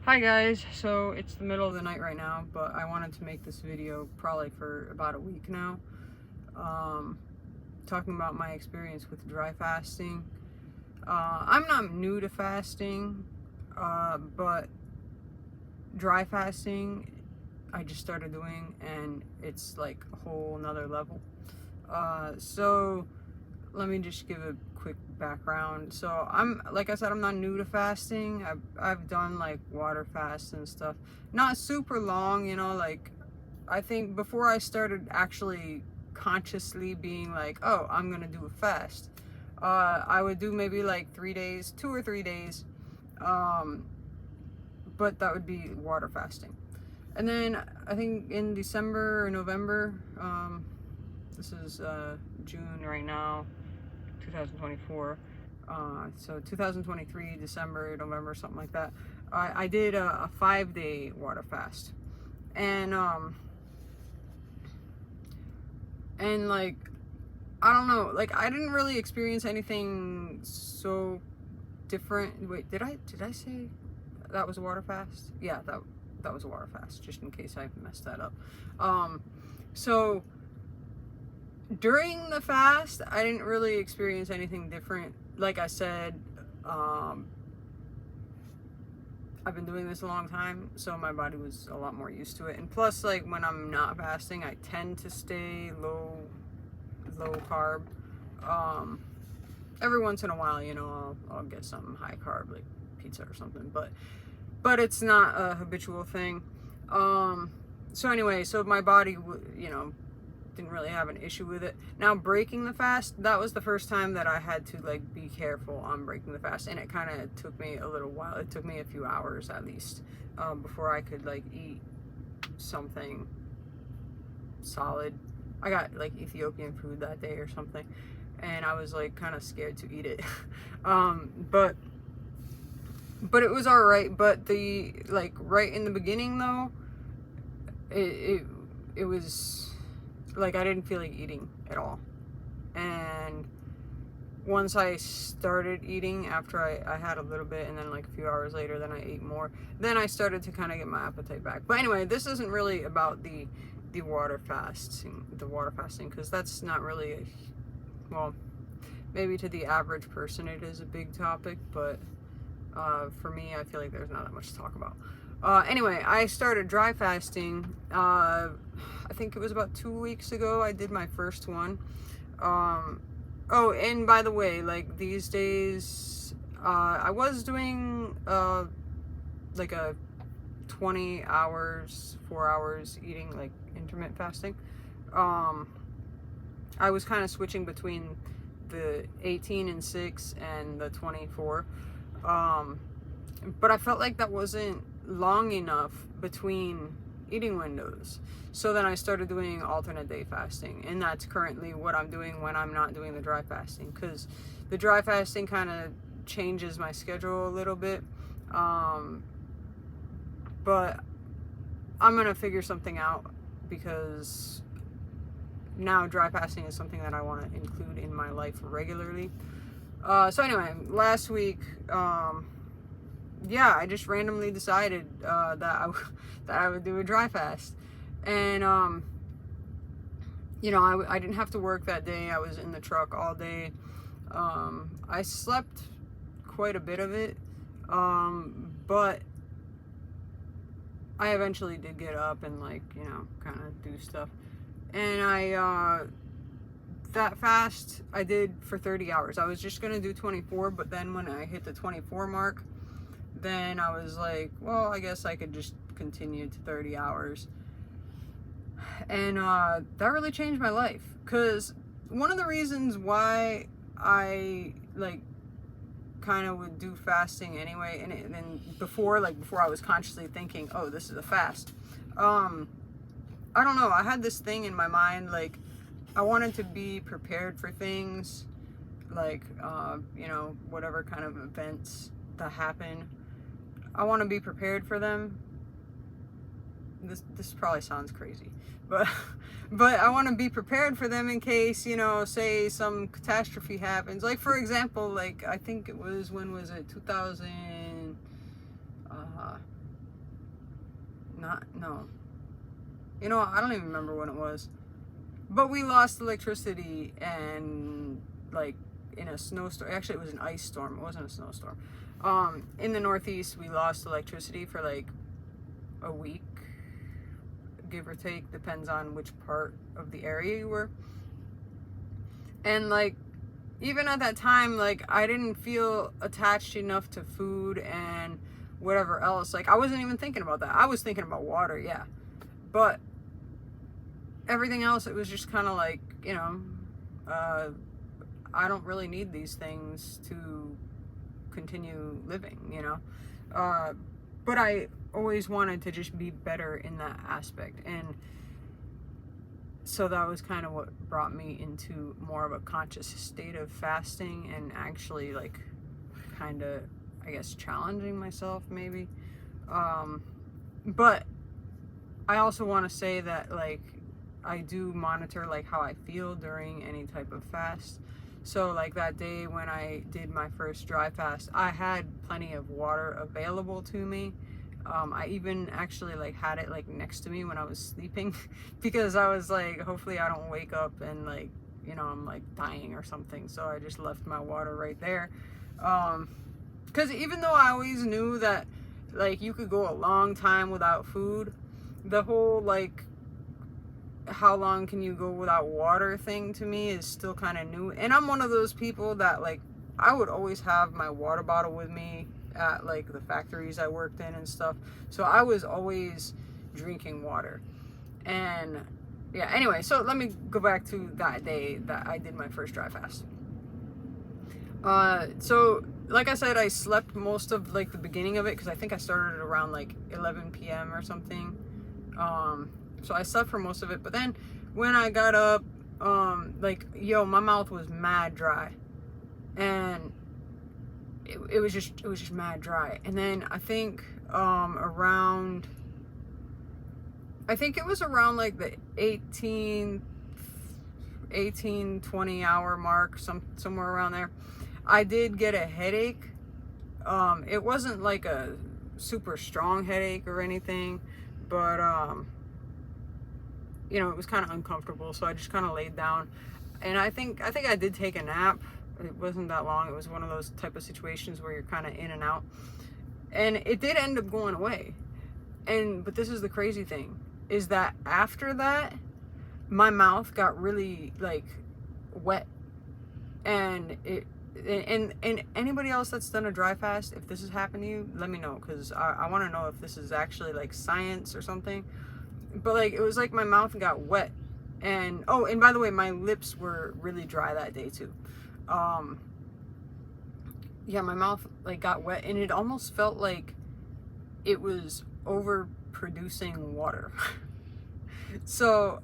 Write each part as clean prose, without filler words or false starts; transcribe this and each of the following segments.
Hi guys, so it's the middle of the night right now, but I wanted to make this video probably for about a week now, talking about my experience with dry fasting. I'm not new to fasting, but dry fasting I just started doing, and it's like a whole nother level. So let me just give a quick background. So like I said, I'm not new to fasting. I've done like water fasts and stuff. Not super long, like I think before I started actually consciously being like, oh, I'm gonna do a fast. I would do maybe like 3 days, 2 or 3 days. But that would be water fasting. And then I think in December or November, this is June right now, 2024. So 2023, December, November, something like that. I did a 5-day water fast, and like I don't know, like I didn't really experience anything so different. Wait, did I say that was a water fast? Yeah, that was a water fast. Just in case I messed that up. So during the fast, I didn't really experience anything different. Like I said, I've been doing this a long time, so my body was a lot more used to it. And plus, like when I'm not fasting, I tend to stay low carb. Every once in a while, I'll get something high carb like pizza or something, but it's not a habitual thing. So anyway, so my body, didn't really have an issue with it. Now breaking the fast, that was the first time that I had to like be careful on breaking the fast, and it kind of took me a little while. It took me a few hours at least before I could like eat something solid. I got like Ethiopian food that day or something, and I was like kind of scared to eat it. But it was all right. But the like right in the beginning though, it was like I didn't feel like eating at all. And once I started eating, after I had a little bit, and then like a few hours later, then I ate more, then I started to kind of get my appetite back. But anyway, this isn't really about the water fasting, because that's not really well, maybe to the average person it is a big topic, but for me, I feel like there's not that much to talk about. Anyway, I started dry fasting, I think it was about 2 weeks ago. I did my first one. Oh, and by the way, like these days, I was doing like a 20 hours, 4 hours eating, like intermittent fasting. I was kind of switching between the 18 and 6 and the 24. But I felt like that wasn't long enough between eating windows. So then I started doing alternate day fasting, and that's currently what I'm doing when I'm not doing the dry fasting, because the dry fasting kind of changes my schedule a little bit. But I'm gonna figure something out, because now dry fasting is something that I want to include in my life regularly. So anyway, last week, yeah, I just randomly decided that I would do a dry fast, and I didn't have to work that day. I was in the truck all day. I slept quite a bit of it, but I eventually did get up and kind of do stuff. And that fast I did for 30 hours. I was just gonna do 24, but then when I hit the 24 mark, then I was like, well, I guess I could just continue to 30 hours. And that really changed my life, because one of the reasons why I kind of would do fasting anyway, and before I was consciously thinking, oh, this is a fast, I don't know, I had this thing in my mind, like I wanted to be prepared for things, like whatever kind of events that happen. I want to be prepared for them. This probably sounds crazy, but I want to be prepared for them in case, say some catastrophe happens. Like for example, like I think it was, when was it, No. You know, I don't even remember when it was. But we lost electricity and like in a snowstorm. Actually, it was an ice storm. It wasn't a snowstorm. In the Northeast, we lost electricity for like a week, give or take. Depends on which part of the area you were. And like, even at that time, like, I didn't feel attached enough to food and whatever else. Like, I wasn't even thinking about that. I was thinking about water, yeah. But everything else, it was just kind of like, you know, I don't really need these things to continue living, you know. But I always wanted to just be better in that aspect. And so that was kind of what brought me into more of a conscious state of fasting and actually like kind of, I guess, challenging myself maybe. But I also want to say that like I do monitor like how I feel during any type of fast. So like that day when I did my first dry fast, I had plenty of water available to me. I even actually like had it like next to me when I was sleeping because I was like, hopefully I don't wake up and like, you know, I'm like dying or something. So I just left my water right there. Because even though I always knew that like you could go a long time without food, the whole like how long can you go without water thing to me is still kind of new. And I'm one of those people that like, I would always have my water bottle with me at like the factories I worked in and stuff. So I was always drinking water. And yeah, anyway, so let me go back to that day that I did my first dry fast. So like I said, I slept most of like the beginning of it because I think I started around like 11 p.m. or something. So I slept for most of it, but then when I got up, like, yo, my mouth was mad dry, and it was just mad dry. And then I think it was around like the 20 hour mark, somewhere around there, I did get a headache. It wasn't like a super strong headache or anything, but you know, it was kind of uncomfortable, so I just kind of laid down. And I think I did take a nap. It wasn't that long. It was one of those type of situations where you're kind of in and out. And it did end up going away. But this is the crazy thing, is that after that, my mouth got really like wet. And anybody else that's done a dry fast, if this has happened to you, let me know, because I want to know if this is actually like science or something. But like, it was like my mouth got wet. And oh, and by the way, my lips were really dry that day too. Yeah, my mouth like got wet, and it almost felt like it was overproducing water. So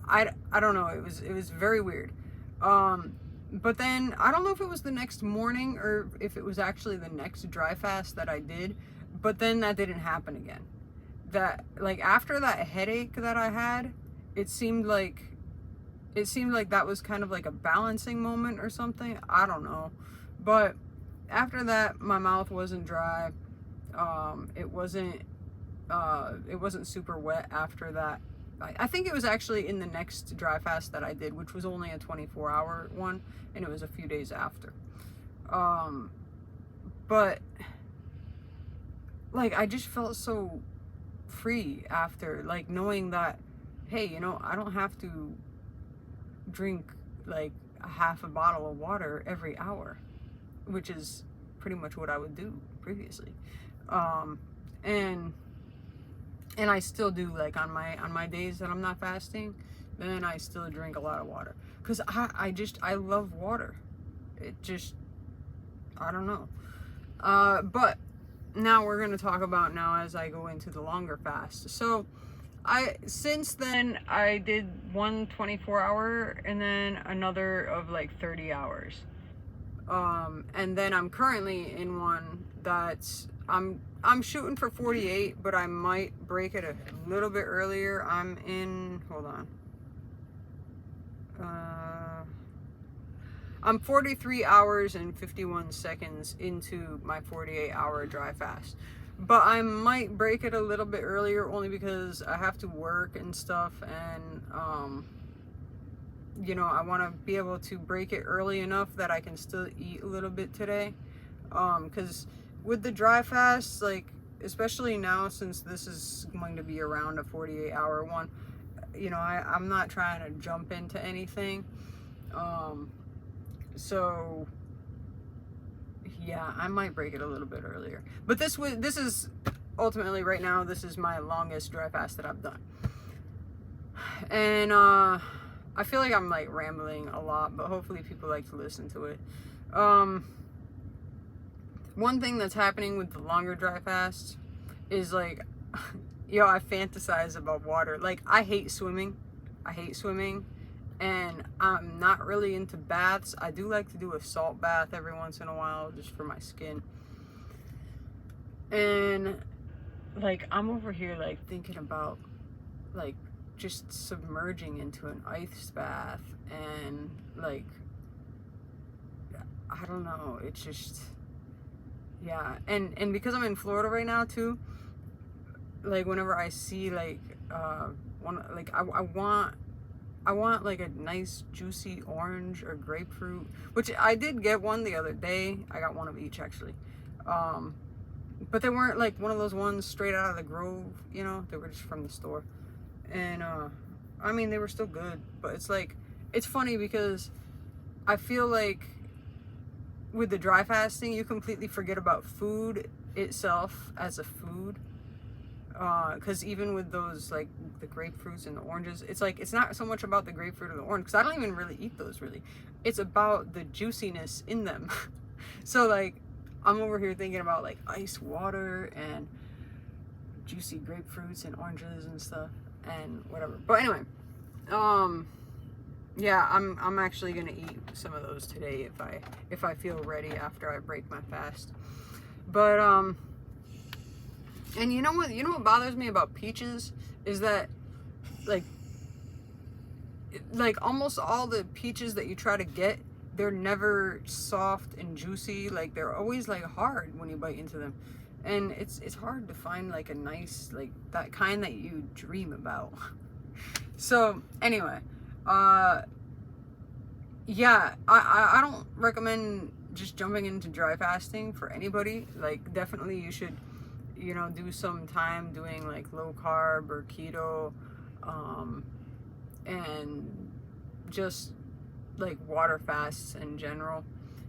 I don't know, it was very weird. But then I don't know if it was the next morning or if it was actually the next dry fast that I did, but then that didn't happen again. That like after that headache that I had, it seemed like that was kind of like a balancing moment or something. I don't know. But after that, my mouth wasn't dry. It wasn't super wet after that. I think it was actually in the next dry fast that I did, which was only a 24-hour one, and it was a few days after. But like, I just felt so free after, like, knowing that, hey, you know, I don't have to drink like a half a bottle of water every hour, which is pretty much what I would do previously. And I still do, like, on my days that I'm not fasting, then I still drink a lot of water, because I love water. It just, I don't know. But now we're going to talk about now as I go into the longer fast. So since then I did one 24-hour and then another of like 30 hours. And then I'm currently in one that's, I'm shooting for 48, but I might break it a little bit earlier. I'm in, hold on. I'm 43 hours and 51 seconds into my 48-hour dry fast. but I might break it a little bit earlier, only because I have to work and stuff, and you know, I want to be able to break it early enough that I can still eat a little bit today, because with the dry fast, like, especially now, since this is going to be around a 48-hour one, you know, I'm not trying to jump into anything, so yeah, I might break it a little bit earlier. But this is ultimately, right now, this is my longest dry fast that I've done. And I feel like I'm like rambling a lot, but hopefully people like to listen to it. One thing that's happening with the longer dry fast is like, yo, I fantasize about water. Like, I hate swimming. And I'm not really into baths. I do like to do a salt bath every once in a while, just for my skin. And like, I'm over here like thinking about like just submerging into an ice bath, and like, I don't know, it's just, yeah. And because I'm in Florida right now too, like, whenever I see like I want like a nice juicy orange or grapefruit, which I did get one the other day. I got one of each, actually. But they weren't like one of those ones straight out of the Grove, you know, they were just from the store. And I mean, they were still good, but it's like, it's funny because I feel like with the dry fasting, you completely forget about food itself as a food. Because even with those, like the grapefruits and the oranges, it's like, it's not so much about the grapefruit or the orange, because I don't even really eat those really. It's about the juiciness in them. So like, I'm over here thinking about like ice water and juicy grapefruits and oranges and stuff and whatever. But anyway, yeah, I'm actually gonna eat some of those today if I feel ready after I break my fast. But and you know what bothers me about peaches is that like almost all the peaches that you try to get, they're never soft and juicy. Like, they're always like hard when you bite into them, and it's hard to find like a nice, like that kind that you dream about. So anyway, yeah, I don't recommend just jumping into dry fasting for anybody. Like, definitely you should, you know, do some time doing like low carb or keto, and just like water fasts in general,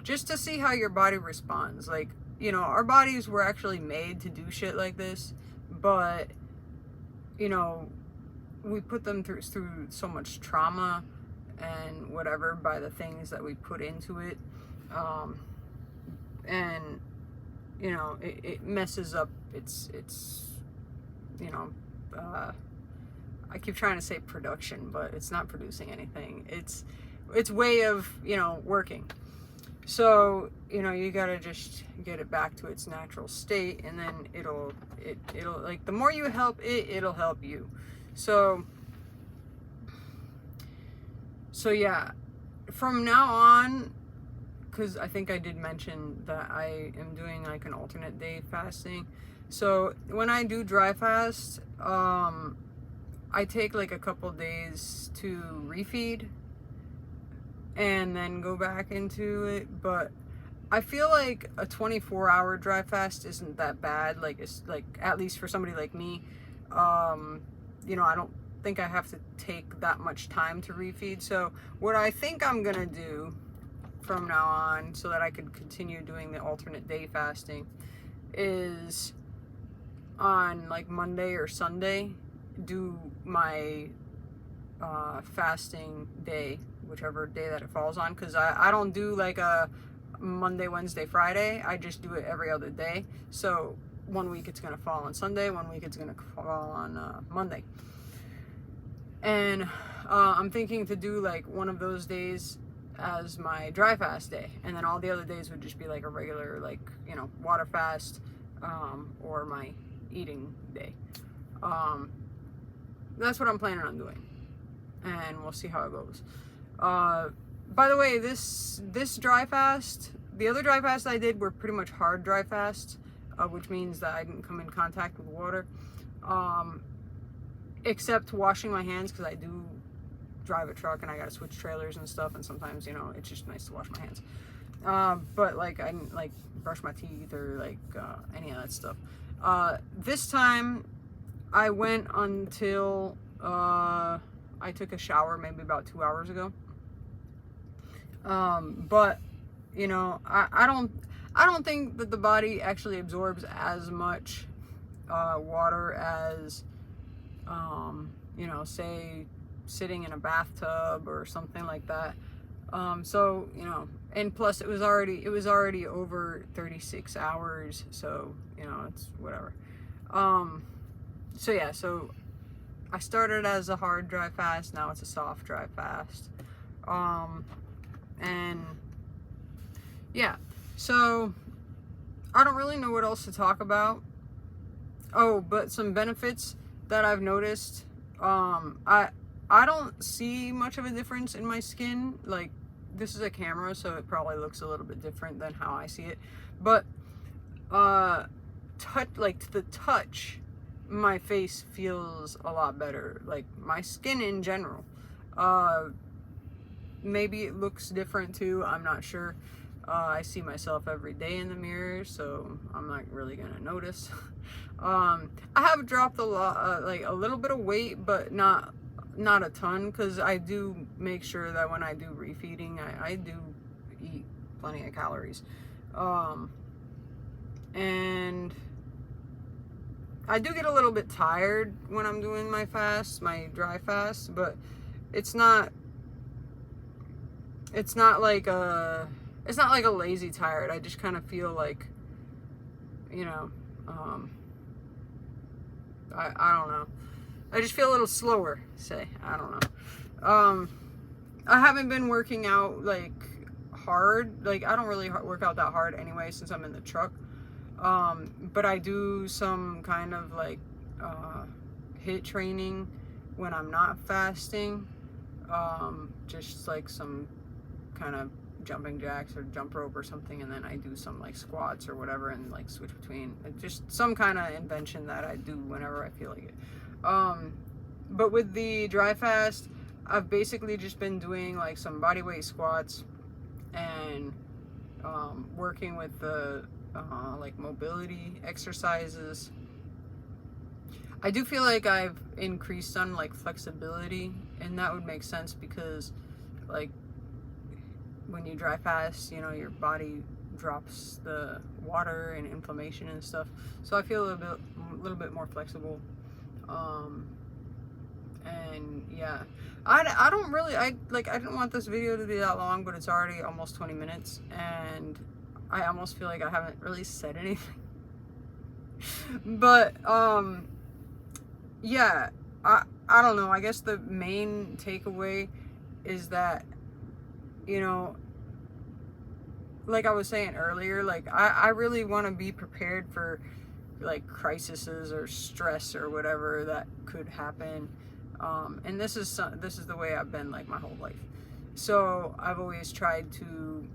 just to see how your body responds. Like, you know, our bodies were actually made to do shit like this, but you know, we put them through so much trauma and whatever by the things that we put into it, and you know, it messes up its you know, I keep trying to say production, but it's not producing anything. It's way of, you know, working. So, you know, you gotta just get it back to its natural state, and then it'll like, the more you help it, it'll help you. So yeah, from now on, because I think I did mention that I am doing like an alternate day fasting. So when I do dry fast, I take like a couple days to refeed and then go back into it. But I feel like a 24-hour dry fast isn't that bad. Like, it's like, at least for somebody like me, you know, I don't think I have to take that much time to refeed. So what I think I'm gonna do from now on, so that I could continue doing the alternate day fasting, is on like Monday or Sunday do my fasting day, whichever day that it falls on, because I don't do like a Monday, Wednesday, Friday. I just do it every other day. So 1 week it's gonna fall on Sunday, 1 week it's gonna fall on Monday. And I'm thinking to do like one of those days as my dry fast day, and then all the other days would just be like a regular, like, you know, water fast, or my eating day. That's what I'm planning on doing, and we'll see how it goes. By the way, this dry fast, the other dry fast I did were pretty much hard dry fasts. which means that I didn't come in contact with water, except washing my hands, because I do drive a truck and I gotta switch trailers and stuff, and sometimes, you know, it's just nice to wash my hands. But like, I didn't like brush my teeth or like any of that stuff. This time I went until I took a shower maybe about 2 hours ago. But you know, I don't think that the body actually absorbs as much water as you know, say sitting in a bathtub or something like that. So, you know, and plus it was already over 36 hours, so, you know, it's whatever. So yeah, so I started as a hard dry fast, now it's a soft dry fast. And yeah, so I don't really know what else to talk about. Oh, but some benefits that I've noticed. I don't see much of a difference in my skin. Like, this is a camera, so it probably looks a little bit different than how I see it. But to the touch, my face feels a lot better. Like, my skin in general. Maybe it looks different too, I'm not sure. I see myself every day in the mirror, so I'm not really gonna notice. I have dropped a lot, like a little bit of weight, but not a ton, because I do make sure that when I do refeeding, I do eat plenty of calories. And I do get a little bit tired when I'm doing my fast, my dry fast, but it's not like a lazy tired. I just kind of feel like, you know, I don't know. I just feel a little slower, say. I don't know. I haven't been working out like hard. Like, I don't really work out that hard anyway since I'm in the truck. But I do some kind of like HIIT training when I'm not fasting. Just like some kind of jumping jacks or jump rope or something, and then I do some like squats or whatever, and like switch between, just some kind of invention that I do whenever I feel like it. But with the dry fast, I've basically just been doing like some body weight squats and working with the like mobility exercises. I do feel like I've increased on like flexibility, and that would make sense because like when you dry fast, you know, your body drops the water and inflammation and stuff. So I feel a little bit more flexible. And yeah, I don't really, I didn't want this video to be that long, but it's already almost 20 minutes, and I almost feel like I haven't really said anything. But yeah, I don't know. I guess the main takeaway is that, you know, like I was saying earlier, like I really want to be prepared for like crises or stress or whatever that could happen. And this is the way I've been like my whole life. So I've always tried to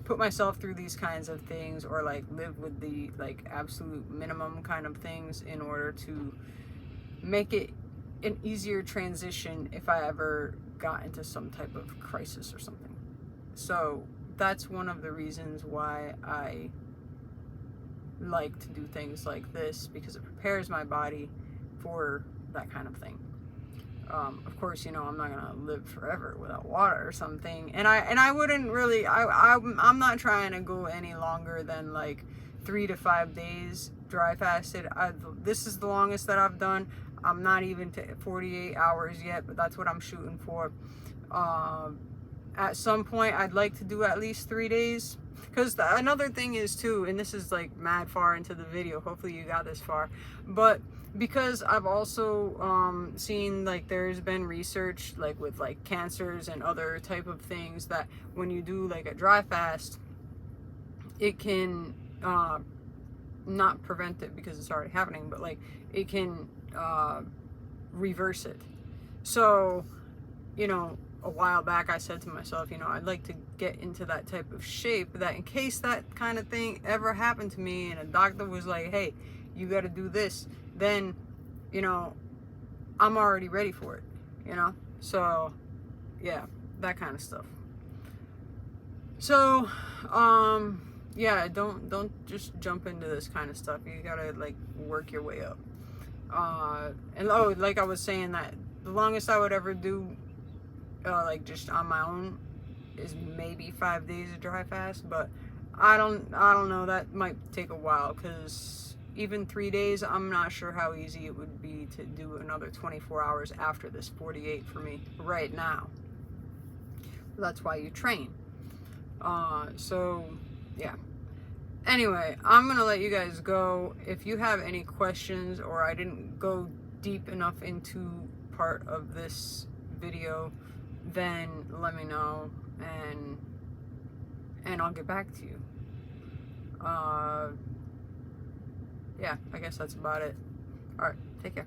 put myself through these kinds of things, or like live with the like absolute minimum kind of things, in order to make it an easier transition if I ever got into some type of crisis or something. So that's one of the reasons why I like to do things like this, because it prepares my body for that kind of thing. Of course, you know, I'm not gonna live forever without water or something, and I wouldn't really. I'm not trying to go any longer than like 3 to 5 days dry fasted. This is the longest that I've done. I'm not even to 48 hours yet, but that's what I'm shooting for. At some point, I'd like to do at least 3 days. Because another thing is too, and this is like mad far into the video, hopefully you got this far, but because I've also seen like there's been research like with like cancers and other type of things, that when you do like a dry fast, it can not prevent it because it's already happening, but like it can reverse it. So, you know, a while back I said to myself, you know, I'd like to get into that type of shape that in case that kind of thing ever happened to me and a doctor was like, hey, you got to do this, then, you know, I'm already ready for it, you know? So, yeah, that kind of stuff. So, yeah, don't just jump into this kind of stuff. You gotta, like, work your way up. And oh, like I was saying, that the longest I would ever do, like just on my own, is maybe 5 days of dry fast. But I don't know. That might take a while, because even 3 days, I'm not sure how easy it would be to do another 24 hours after this 48 for me right now. That's why you train. So yeah. Anyway, I'm gonna let you guys go. If you have any questions, or I didn't go deep enough into part of this video, then let me know, and I'll get back to you. Yeah, I guess that's about it. Alright, take care.